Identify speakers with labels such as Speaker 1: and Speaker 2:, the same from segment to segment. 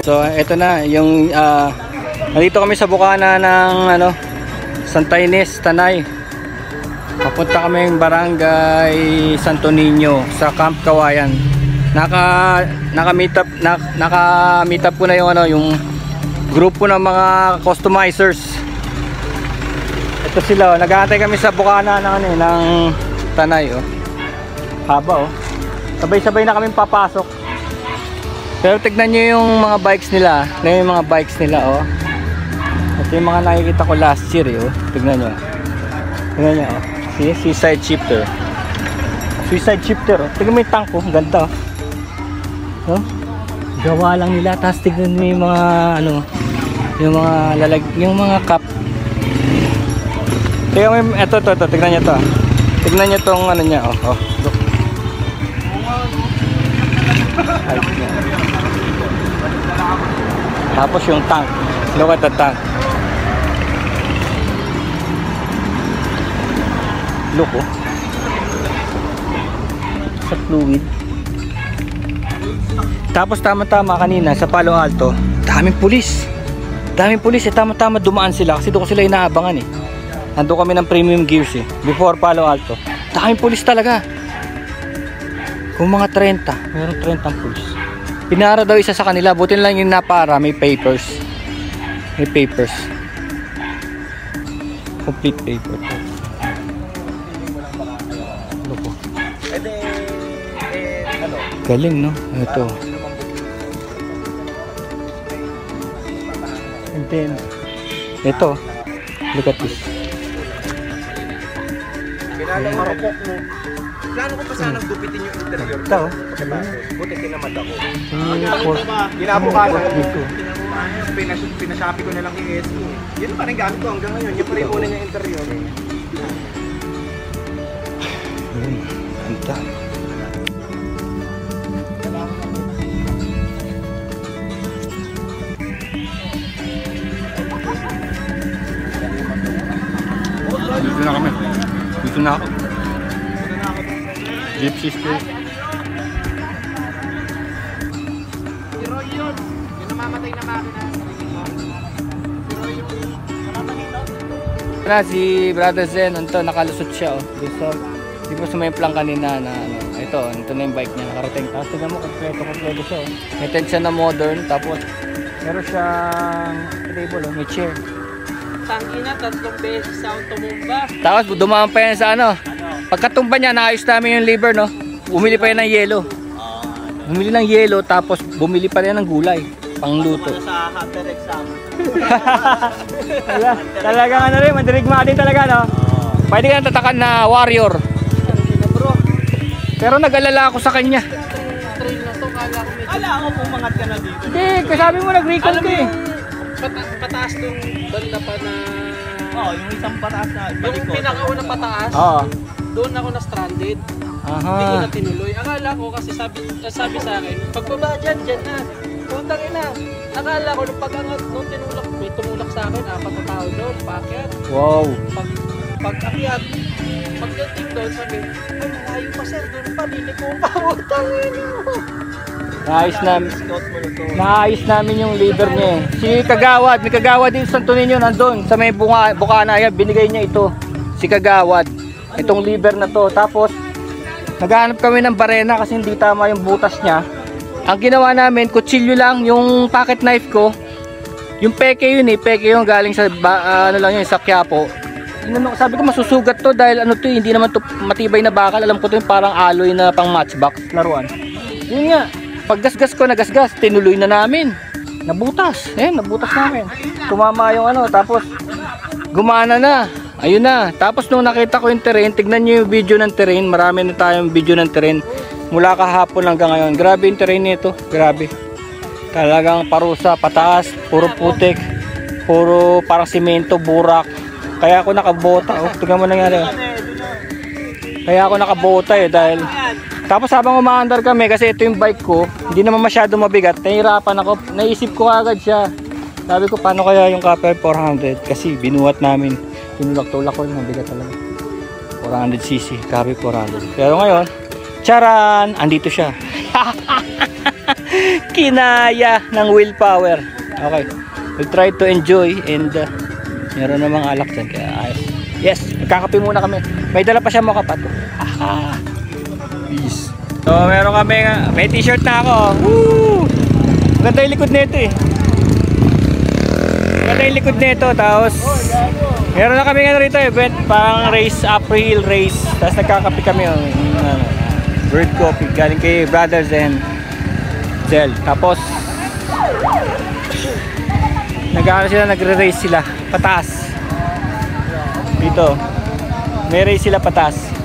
Speaker 1: So ito na yung nandito kami sa bukana ng Santa Ines, Tanay. Papunta kami ng Barangay Santo Niño sa Camp Kawayan. Naka-meet up ko na yung grupo ng mga customizers. Ito sila, nag-aantay kami sa bukana ng Tanay. Haba sabay-sabay na kami papasok. Pero tignan nyo yung mga bikes nila. Yung mga bikes nila Ito yung mga nakikita ko last year Tignan nyo. Seaside shifter. Suicide shifter Tignan mo yung tank ang ganda gawa lang nila. Tapos tignan mo yung mga yung mga cup. Tignan mo ito tignan nyo to. Tignan nyo tong niya look. Tapos yung tank, look at the tank. Look sa fluid. Tapos tama-tama kanina sa Palo Alto, daming pulis. Tama-tama dumaan sila kasi doon ko sila inaabangan Nandun kami ng Premium Gears before Palo Alto. Daming pulis talaga. Kung mga 30, mayroong 30 pulis. Pinara daw isa sa kanila, butin lang yung napara, may papers. Complete paper. Loko. Galing ito. And then ito, look at this.
Speaker 2: Marupok mo. Plano ko pa sanang gupitin yung interior.
Speaker 1: Ito.
Speaker 2: Buti kinamad ako.
Speaker 1: Ginabukasan.
Speaker 2: Pinashopping ko na lang yung SU. Yun pa rin gamit ko hanggang ngayon. Yung pa rin una niya interior.
Speaker 1: Ganda. Dito na kami. Dito na ako. Gypsy Space.
Speaker 2: Yun. Yung namamatay na makina.
Speaker 1: Si Brother Zen, nakalusot siya Gusto. Di ba sumaymplang kanina na ito na yung bike niya nakarating. Tapos tignan mo kompleto siya May tent siya na modern. Tapos meron siyang table may chair.
Speaker 3: Tangki na, 3 beses sa tumumba.
Speaker 1: Tapos dumaan pa yan sa pagkatumba niya, naayos namin yung liver bumili pa yan ng yelo. Bumili ng yelo, tapos bumili pa rin ng gulay pangluto.
Speaker 3: Sa hunter exam.
Speaker 1: Talagang rin, mandirigma din talaga Pwede ka tatakan na warrior. Pero nag-alala ako sa kanya.
Speaker 3: Trail na to,
Speaker 2: Kala ko pumangat ka na dito.
Speaker 1: Hindi, kasabi mo nag-recall ka
Speaker 3: pataas nung banda pa na...
Speaker 2: yung isang pataas na
Speaker 3: Yung pinakauna pataas, doon ako na-stranded. Hindi ko na tinuloy. Akala ko kasi sabi sa akin, pagbaba dyan na. Puntang ina. Akala ko nung pag-angat, nung may tumulak sa akin, 4 na tao doon, paakyat.
Speaker 1: Wow.
Speaker 3: Pag-akyat, pagdating doon, sabi, ay, malayo pa sir, doon pa, ko pa, putang ina.
Speaker 1: Naayos namin yung liver niya Si Kagawad, may Kagawad din sa Santo Niño nandun sa may bukana yan, binigay niya ito. Si Kagawad. Itong liver na to. Tapos naghahanap kami ng barena kasi hindi tama yung butas niya. Ang ginawa namin, kutsilyo lang yung pocket knife ko. Yung peke yun peke yung galing sa sa Quiapo. Sabi ko masusugat to dahil hindi naman to matibay na bakal. Alam ko to yung parang alloy na pang matchbox laruan. Yun nga. Paggasgas ko, nagasgas, tinuloy na namin. Nabutas. Nabutas namin. Tumama yung tapos gumana na. Ayun na. Tapos nung nakita ko yung terrain, tignan nyo yung video ng terrain. Marami na tayong video ng terrain. Mula kahapon hanggang ngayon. Grabe yung terrain nito. Grabe. Talagang parusa, pataas, puro putik, puro parang simento, burak. Kaya ako nakabota. Tignan mo nangyari. Kaya ako nakabota dahil tapos habang umaandar kami kasi ito yung bike ko, hindi naman masyado mabigat. Nahirapan ako, naisip ko agad siya. Sabi ko paano kaya yung Copper 400 kasi binuhat namin. Tinulak-tulak ko yung mabigat talaga. 400cc, Copper 400. Pero ngayon, charan, andito siya. Kinaya ng willpower. Okay. We'll try to enjoy and meron namang alak dyan. Kaya ayos. Yes, magkakape muna kami. May dala pa siya mo kapato. Aha. Peace. So, meron kami, may t-shirt na ako. Woo! Maganda yung likod nito eh. Maganda yung likod nito. Tapos, meron na kami nga rito event. Parang race, uphill race. Tapos nagkakape kami. Bird coffee. Galing kay Brothers and Zell. Tapos, nagre-race sila. Pataas. Dito. May race sila pataas.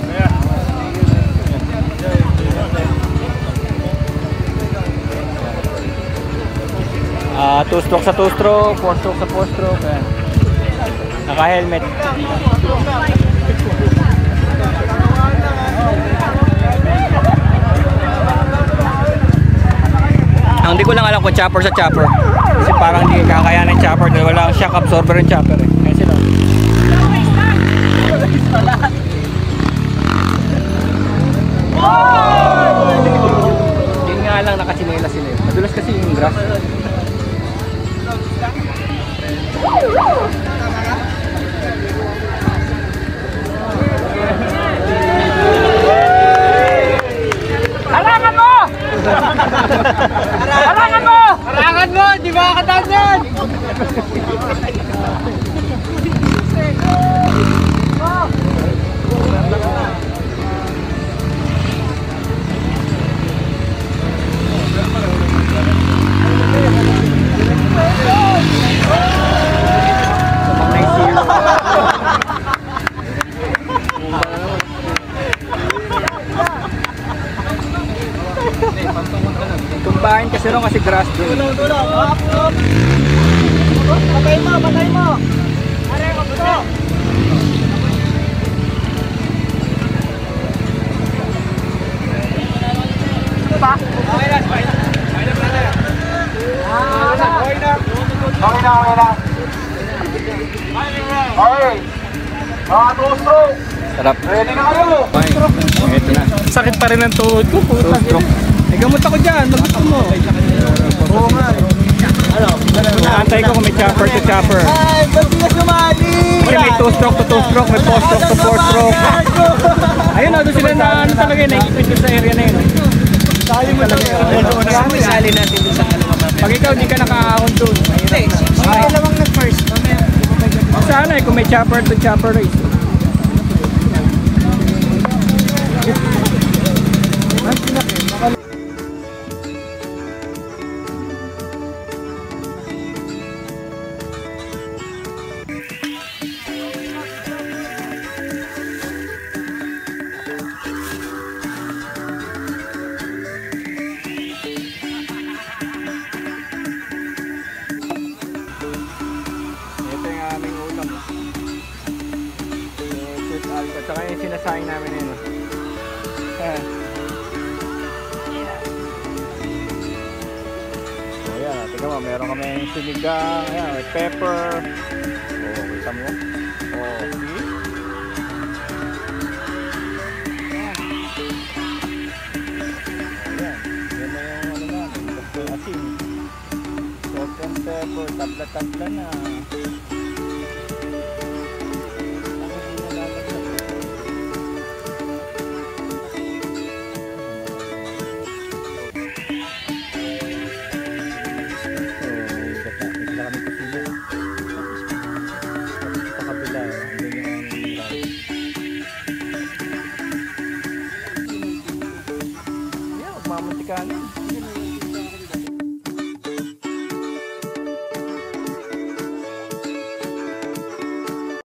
Speaker 1: Two stroke sa two stroke, four stroke sa four stroke. Naka-helmet. Ang di ko lang alam kung chopper sa chopper. Kasi parang hindi kakayanin chopper dahil wala ang shock absorber ng chopper eh. Kaya sila. Yun nga lang nakasinela sila eh. Madulas kasi yung grass. Harangan mo! Harangan mo! Harangan mo! Di ba katagan? Tumbahin kasi ron kasi grass doon. Patay mo, patay mo. Are ko to. Pa? Okay na, okay na. Okay na, brother. Okay na. Okay na, okay na. Okay. Two-stroke. Sarap. Ready na kayo. Okay, ito na. Sakit pa rin ang tuhod ko. Two-stroke. May gamot ako dyan, magusto mo. Oo nga. Naantay ko kung may chopper to chopper.
Speaker 2: Ay, ba't di ka sumali?
Speaker 1: Kasi may two stroke to two stroke, may four stroke to four stroke. Ayun o, doon sila na ano talaga yun, naikipit sa area na yun. Sali mo talaga yun.
Speaker 2: Sali natin dun sa ano.
Speaker 1: Pag ikaw, di ka nakaahon doon.
Speaker 2: Ay, lamang nag-first.
Speaker 1: Sana eh, kung may chopper to chopper race. At saka yung sinasayang namin yun. So yan, tingnan mo, meron kami sinigang, ayan, may pepper. Oh, kita mo. Oh, see? Ayan, yan na yung ano namin, basta yung asin. Salt and pepper, tabla-tabla na. Mamuntikan.